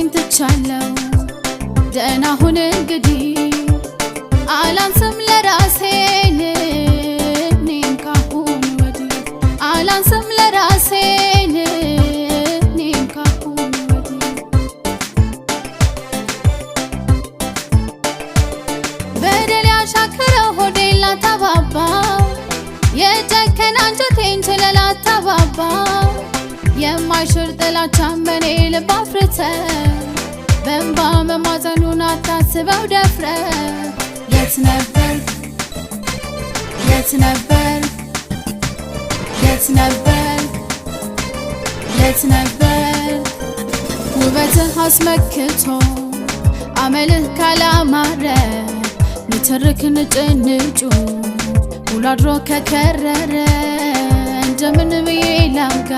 ማማዬን ትቻለው ደህና ሁን እንግዲህ አላንስም ለራሴ እኔም ካሁን ወዲህ አላንስም ለራሴ እኔም ካሁን ወዲህ በደል ያሻከረው ሆዴን ላታባባው የጨከነ አንጀቴን ችለህ ላታባባው የማይሽር ጥላቻን በኔ ልብ አፍርተህ በእንባ መማዘኑን አታስበው ደፍረህ የት ነበርክ የት ነበርክ የት ነበርክ የት ነበርክ ውበትህ አስመክቶ አመልህ ካላማረ ንትርክ ንጭንጩ ውሎ አድሮ ከከረረ እንደምን ብዬ ላውጋ